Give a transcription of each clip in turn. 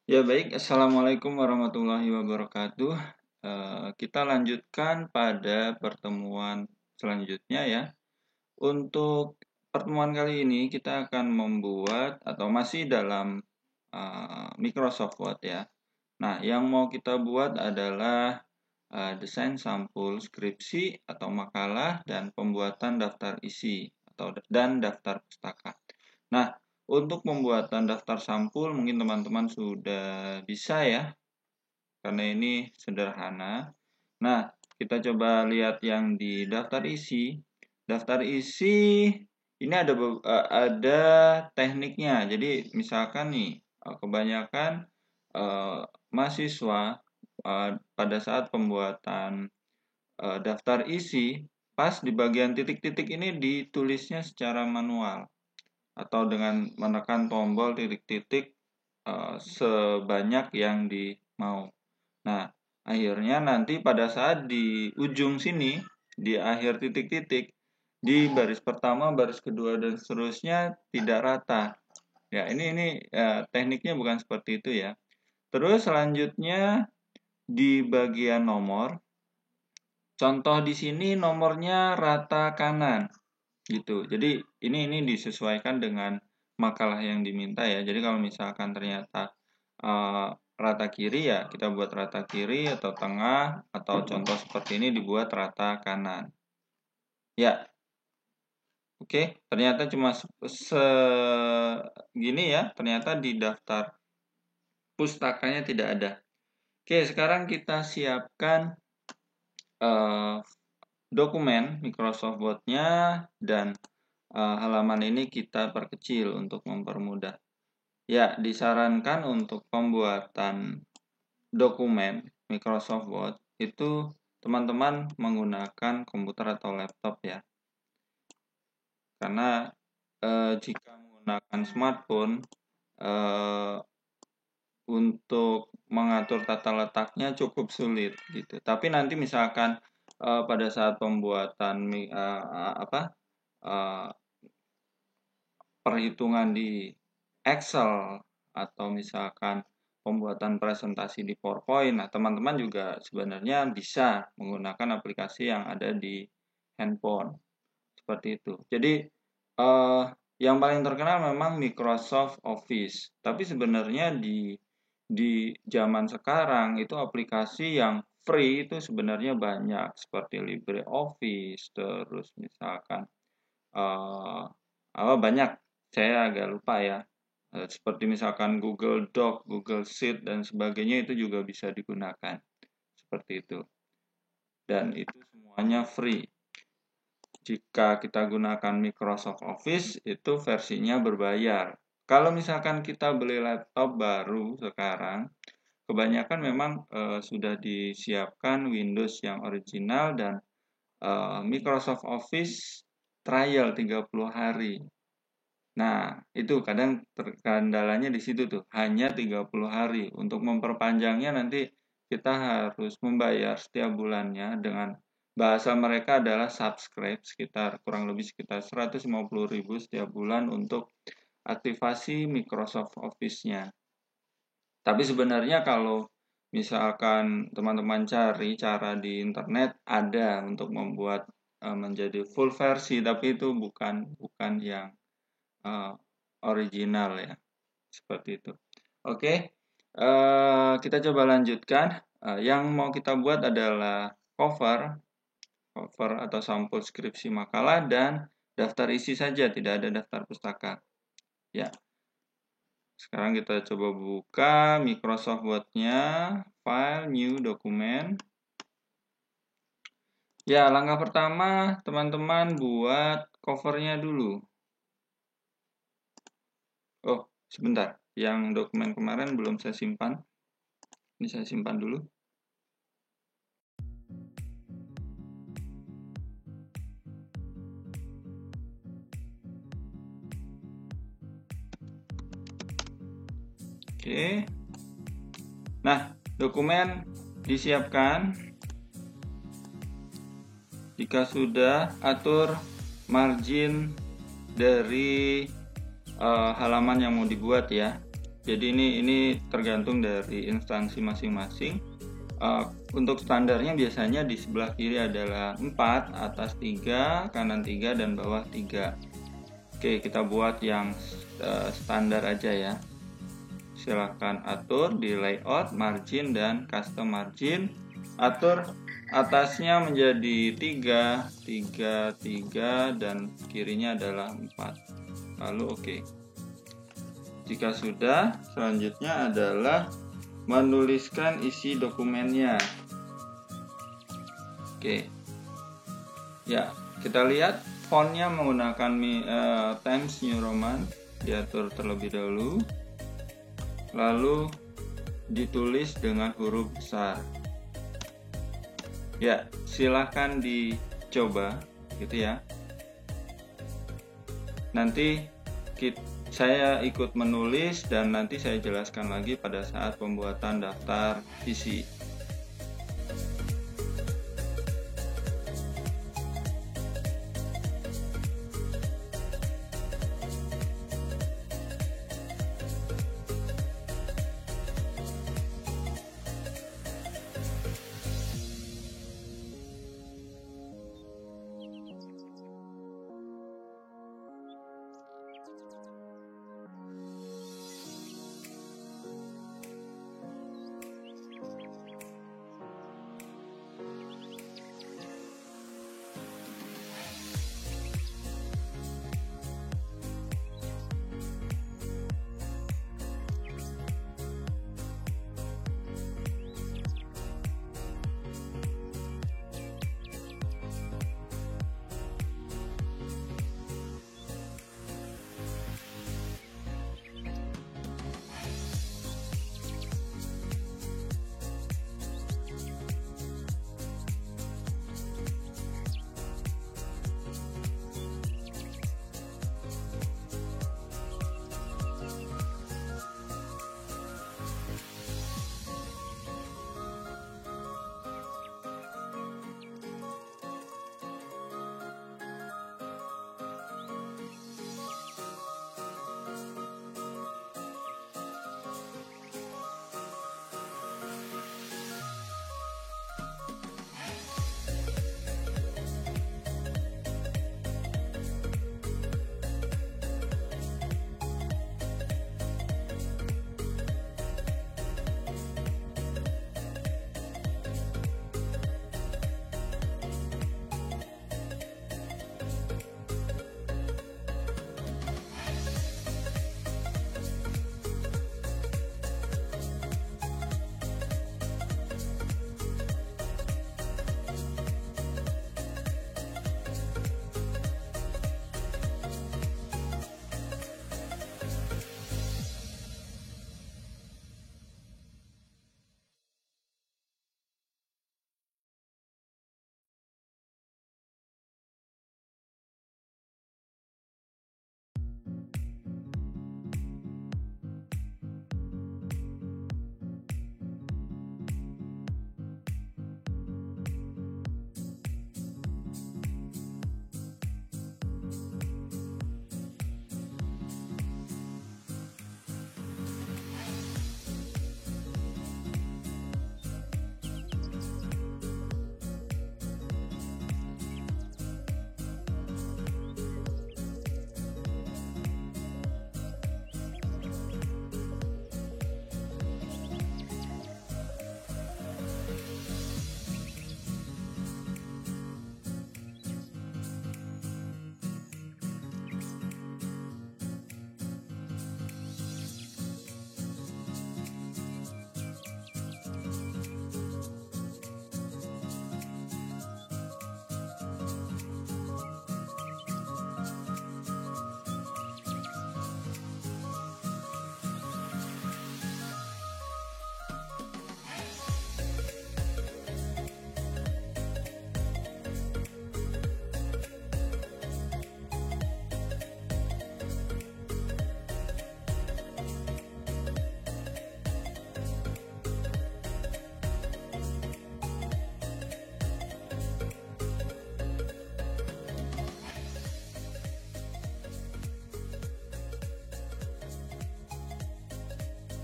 Ya baik, Assalamualaikum warahmatullahi wabarakatuh. Kita lanjutkan pada pertemuan selanjutnya ya. Untuk pertemuan kali ini kita akan membuat atau masih dalam Microsoft Word ya. Nah, yang mau kita buat adalah desain sampul skripsi atau makalah dan pembuatan daftar isi dan daftar pustaka. Nah, untuk pembuatan daftar sampul mungkin teman-teman sudah bisa ya, karena ini sederhana. Nah, kita coba lihat yang di daftar isi. Daftar isi ini ada tekniknya. Jadi misalkan nih, kebanyakan mahasiswa pada saat pembuatan daftar isi, pas di bagian titik-titik ini ditulisnya secara manual atau dengan menekan tombol titik-titik sebanyak yang dimau. Nah, akhirnya nanti pada saat di ujung sini, di akhir titik-titik, di baris pertama, baris kedua, dan seterusnya tidak rata. Ya, ini tekniknya bukan seperti itu ya. Terus selanjutnya di bagian nomor, contoh di sini nomornya rata kanan gitu. Jadi ini disesuaikan dengan makalah yang diminta ya. Jadi kalau misalkan ternyata rata kiri ya kita buat rata kiri atau tengah, atau contoh seperti ini dibuat rata kanan. Ya, oke. Ternyata cuma segini ya. Ternyata di daftar pustakanya tidak ada. Oke, sekarang kita siapkan dokumen Microsoft Word-nya dan halaman ini kita perkecil untuk mempermudah. Ya, disarankan untuk pembuatan dokumen Microsoft Word itu teman-teman menggunakan komputer atau laptop ya. Karena jika menggunakan smartphone untuk mengatur tata letaknya cukup sulit gitu. Tapi nanti misalkan pada saat pembuatan perhitungan di Excel atau misalkan pembuatan presentasi di PowerPoint, nah teman-teman juga sebenarnya bisa menggunakan aplikasi yang ada di handphone seperti itu. Jadi yang paling terkenal memang Microsoft Office, tapi sebenarnya di zaman sekarang itu aplikasi yang free itu sebenarnya banyak seperti LibreOffice, terus misalkan banyak, saya agak lupa ya. Seperti misalkan Google Doc, Google Sheet, dan sebagainya itu juga bisa digunakan. Seperti itu. Dan itu semuanya free. Jika kita gunakan Microsoft Office, itu versinya berbayar. Kalau misalkan kita beli laptop baru sekarang, kebanyakan memang sudah disiapkan Windows yang original dan Microsoft Office trial 30 hari. Nah, itu kadang terkendalanya di situ tuh, hanya 30 hari. Untuk memperpanjangnya nanti kita harus membayar setiap bulannya dengan bahasa mereka adalah subscribe kurang lebih sekitar 150.000 setiap bulan untuk aktivasi Microsoft Office-nya. Tapi sebenarnya kalau misalkan teman-teman cari cara di internet ada untuk membuat menjadi full versi, tapi itu bukan yang original ya, seperti itu. Oke, kita coba lanjutkan. Yang mau kita buat adalah cover atau sampul skripsi makalah dan daftar isi saja, tidak ada daftar pustaka. Ya, sekarang kita coba buka Microsoft Word-nya, file, new, dokumen. Ya, langkah pertama teman-teman buat covernya dulu. Oh, sebentar. Yang dokumen kemarin belum saya simpan. Ini saya simpan dulu. Oke. Nah, dokumen disiapkan. Jika sudah, atur margin dari halaman yang mau dibuat ya. Jadi ini tergantung dari instansi masing-masing. Untuk standarnya biasanya di sebelah kiri adalah 4, atas 3, kanan 3, dan bawah 3. Oke, kita buat yang standar aja ya. Silahkan atur di layout, margin, dan custom margin. Atur atasnya menjadi 3, 3, 3, dan kirinya adalah 4. Lalu oke. Jika sudah, selanjutnya adalah menuliskan isi dokumennya. Oke. Ya, kita lihat fontnya menggunakan Times New Roman, diatur terlebih dahulu. Lalu ditulis dengan huruf besar. Ya, silahkan dicoba gitu ya. Nanti saya ikut menulis dan nanti saya jelaskan lagi pada saat pembuatan daftar isi.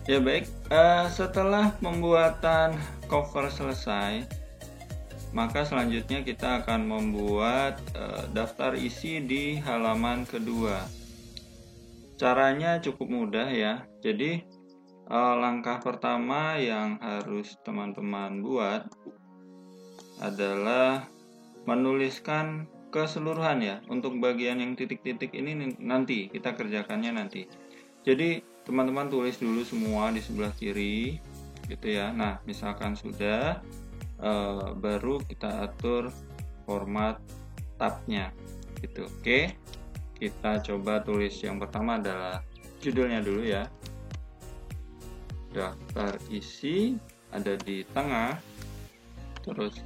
Ya baik, setelah pembuatan cover selesai, maka selanjutnya kita akan membuat daftar isi di halaman kedua. Caranya cukup mudah ya. Jadi langkah pertama yang harus teman-teman buat adalah menuliskan keseluruhan ya. Untuk bagian yang titik-titik ini nanti kita kerjakannya nanti. Jadi teman-teman tulis dulu semua di sebelah kiri gitu ya. Nah misalkan sudah, baru kita atur format tabnya gitu. Oke, kita coba tulis. Yang pertama adalah judulnya dulu ya, daftar isi, ada di tengah. Terus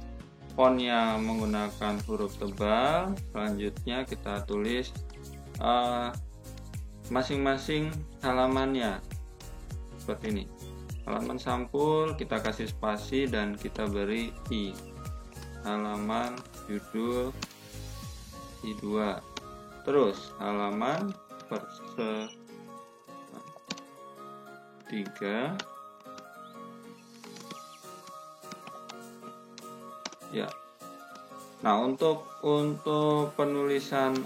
fontnya menggunakan huruf tebal. Selanjutnya kita tulis masing-masing halamannya seperti ini. Halaman sampul kita kasih spasi dan kita beri I. Halaman judul I2. Terus halaman per 3 ya. Nah, untuk penulisan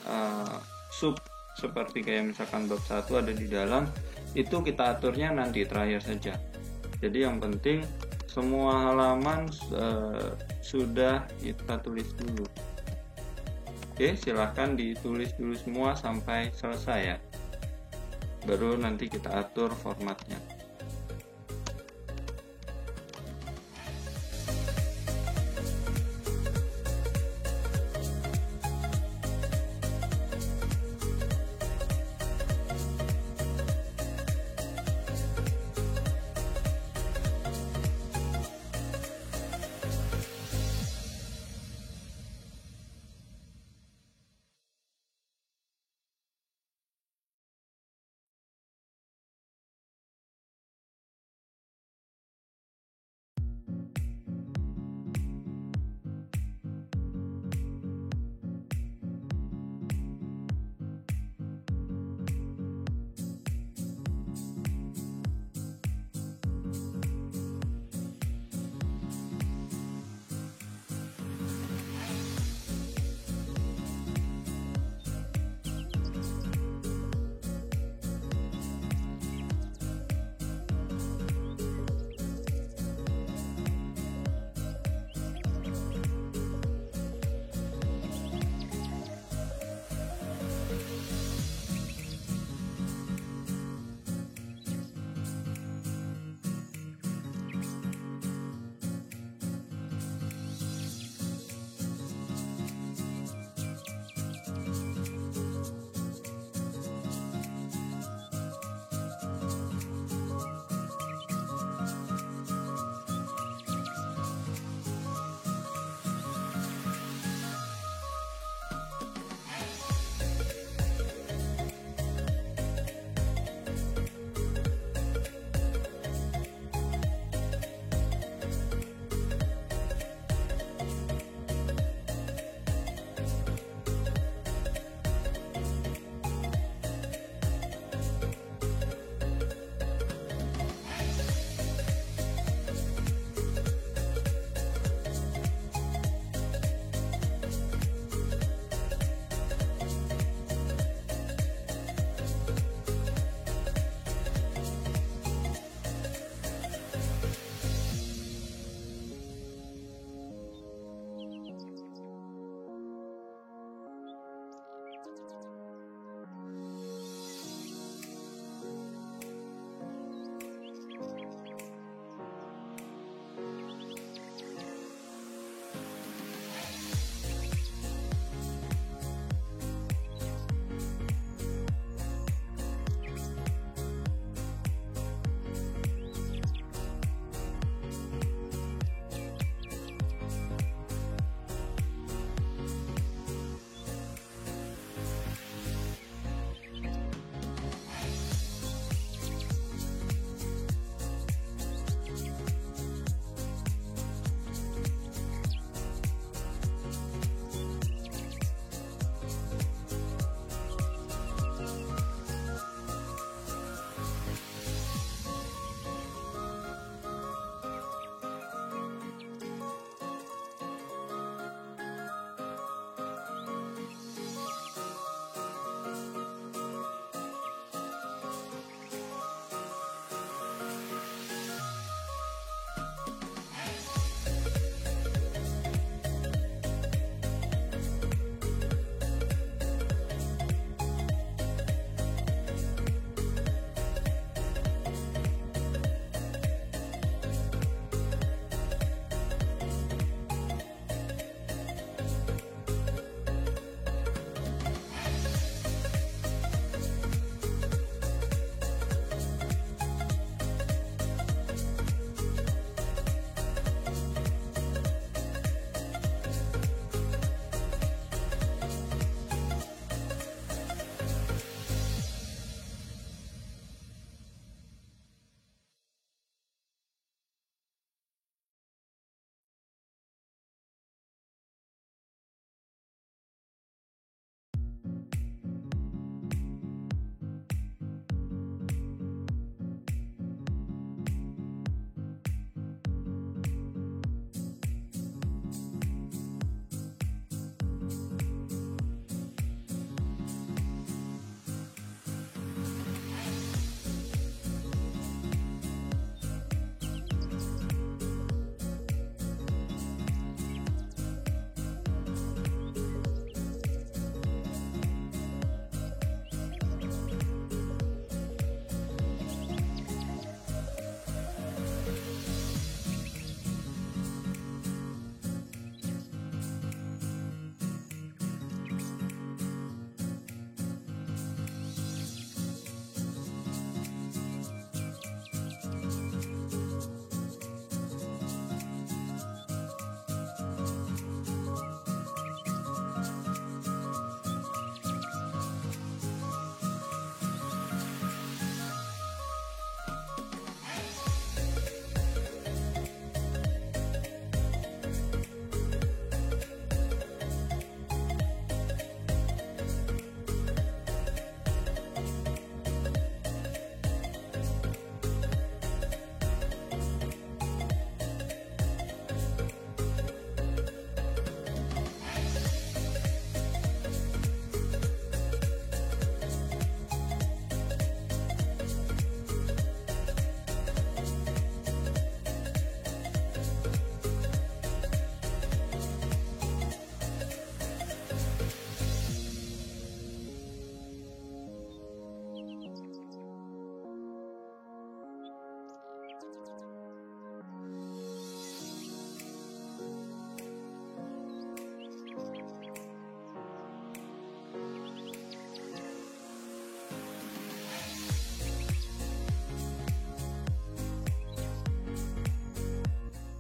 sub seperti kayak misalkan bab 1 ada di dalam, itu kita aturnya nanti terakhir saja. Jadi yang penting semua halaman sudah kita tulis dulu. Oke, silahkan ditulis dulu semua sampai selesai ya. Baru nanti kita atur formatnya.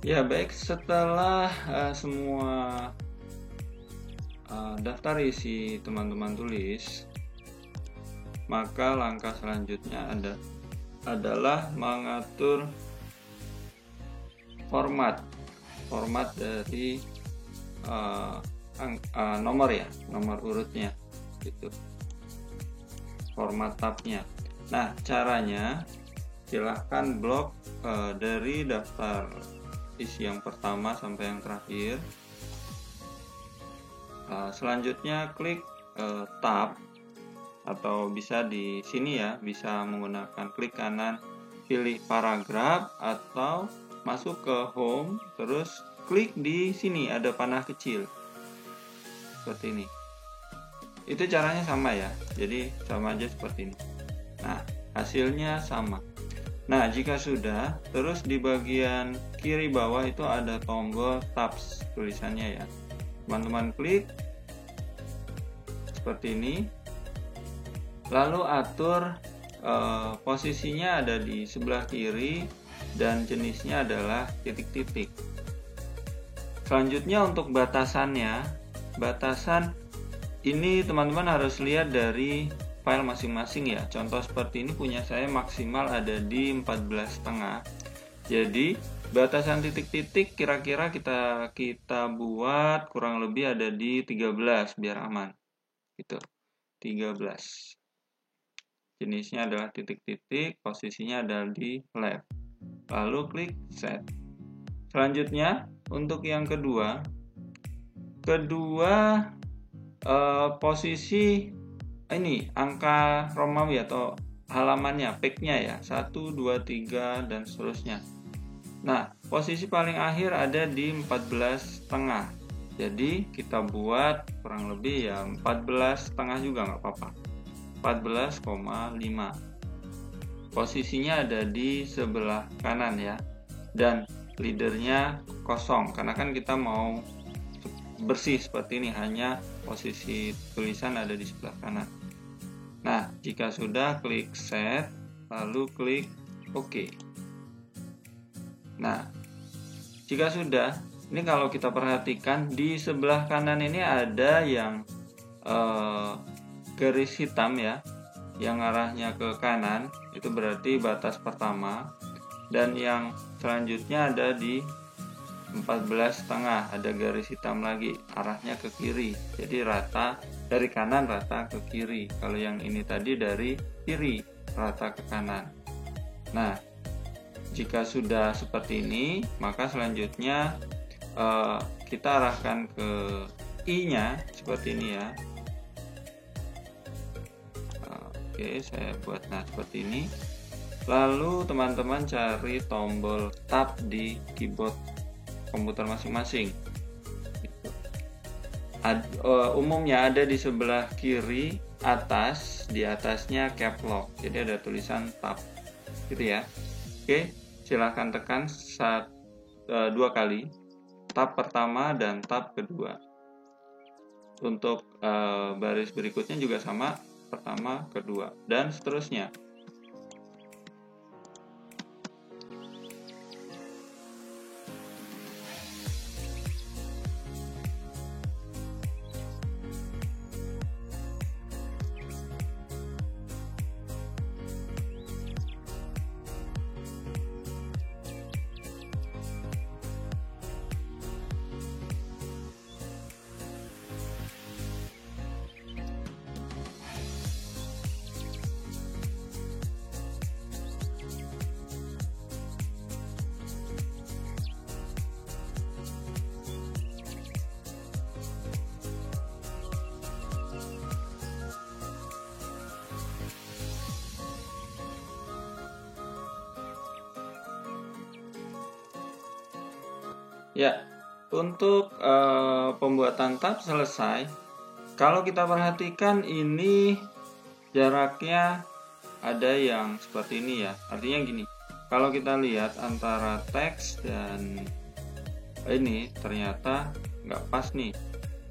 Ya, baik, setelah semua daftar isi teman-teman tulis, maka langkah selanjutnya adalah mengatur format dari nomor urutnya gitu, format tabnya. Nah, caranya silahkan blok dari daftar isi yang pertama sampai yang terakhir. Selanjutnya klik tab, atau bisa di sini ya, bisa menggunakan klik kanan pilih paragraf, atau masuk ke home terus klik di sini ada panah kecil seperti ini. Itu caranya sama ya, jadi sama aja seperti ini. Nah, hasilnya sama. Nah, jika sudah, terus di bagian kiri bawah itu ada tombol tabs tulisannya ya. Teman-teman klik seperti ini. Lalu atur posisinya ada di sebelah kiri dan jenisnya adalah titik-titik. Selanjutnya untuk batasannya, batasan ini teman-teman harus lihat dari file masing-masing ya. Contoh seperti ini punya saya maksimal ada di 14,5. Jadi batasan titik-titik kira-kira kita buat kurang lebih ada di 13 biar aman. Gitu. 13. Jenisnya adalah titik-titik, posisinya adalah di left. Lalu klik set. Selanjutnya untuk yang kedua posisi ini angka Romawi atau halamannya, page-nya ya, 1, 2, 3 dan seterusnya. Nah, posisi paling akhir ada di 14,5. Jadi kita buat kurang lebih ya 14,5 juga nggak apa-apa. 14,5. Posisinya ada di sebelah kanan ya. Dan leadernya kosong karena kan kita mau bersih seperti ini, hanya posisi tulisan ada di sebelah kanan. Nah, jika sudah klik set, lalu klik OK. Nah, jika sudah, ini kalau kita perhatikan di sebelah kanan ini ada yang garis hitam ya, yang arahnya ke kanan, itu berarti batas pertama. Dan yang selanjutnya ada di 14,5, ada garis hitam lagi, arahnya ke kiri. Jadi rata dari kanan rata ke kiri. Kalau yang ini tadi dari kiri rata ke kanan. Nah, jika sudah seperti ini, maka selanjutnya kita arahkan ke I-nya seperti ini ya. Oke, saya buat seperti ini. Lalu teman-teman cari tombol tab di keyboard komputer masing-masing. Umumnya ada di sebelah kiri atas, di atasnya caps lock. Jadi ada tulisan tab, gitu ya. Oke, silahkan tekan 2 kali, tab pertama dan tab kedua. Untuk baris berikutnya juga sama, pertama, kedua, dan seterusnya. Ya, untuk pembuatan tab selesai. Kalau kita perhatikan ini jaraknya ada yang seperti ini ya. Artinya gini, kalau kita lihat antara teks dan ini ternyata nggak pas nih.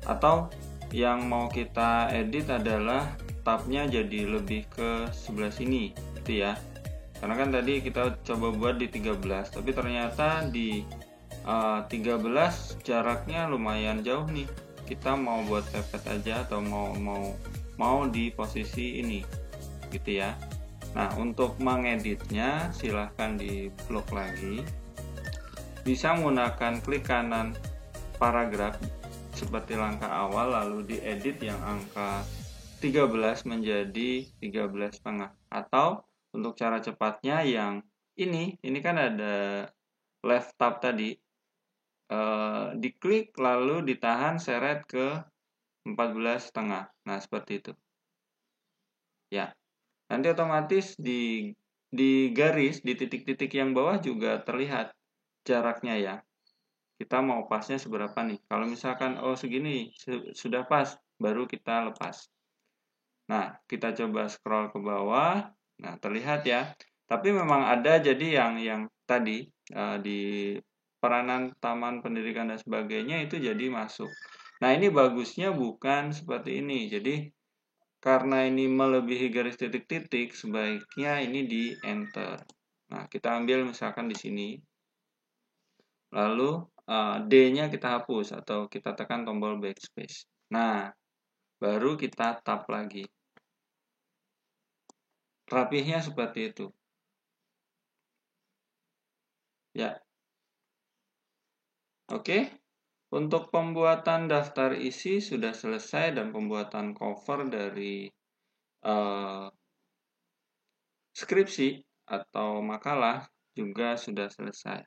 Atau yang mau kita edit adalah tabnya jadi lebih ke sebelah sini gitu ya. Karena kan tadi kita coba buat di 13, tapi ternyata di 13 jaraknya lumayan jauh nih. Kita mau buat pepet aja atau mau di posisi ini gitu ya. Nah, untuk mengeditnya silahkan di blok lagi. Bisa menggunakan klik kanan paragraf seperti langkah awal, lalu diedit yang angka 13 menjadi 13,5. Atau untuk cara cepatnya yang ini kan ada left tab tadi, diklik lalu ditahan seret ke 14,5. Nah, seperti itu. Ya. Nanti otomatis di garis, di titik-titik yang bawah juga terlihat jaraknya ya. Kita mau pasnya seberapa nih? Kalau misalkan oh segini sudah pas, baru kita lepas. Nah, kita coba scroll ke bawah. Nah, terlihat ya. Tapi memang ada jadi yang tadi di peranan taman pendidikan dan sebagainya itu jadi masuk. Nah, ini bagusnya bukan seperti ini. Jadi karena ini melebihi garis titik-titik, sebaiknya ini di enter. Nah, kita ambil misalkan di sini. Lalu D-nya kita hapus atau kita tekan tombol backspace. Nah, baru kita tab lagi. Rapihnya seperti itu. Ya. Oke. Untuk pembuatan daftar isi sudah selesai dan pembuatan cover dari skripsi atau makalah juga sudah selesai.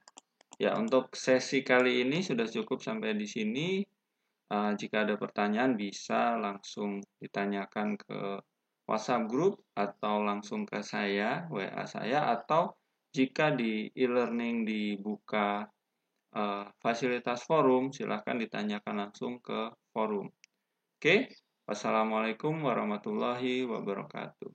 Ya, untuk sesi kali ini sudah cukup sampai di sini. Jika ada pertanyaan bisa langsung ditanyakan ke WhatsApp group atau langsung ke saya, WA saya, atau jika di e-learning dibuka fasilitas forum, silahkan ditanyakan langsung ke forum. Oke, wassalamualaikum warahmatullahi wabarakatuh.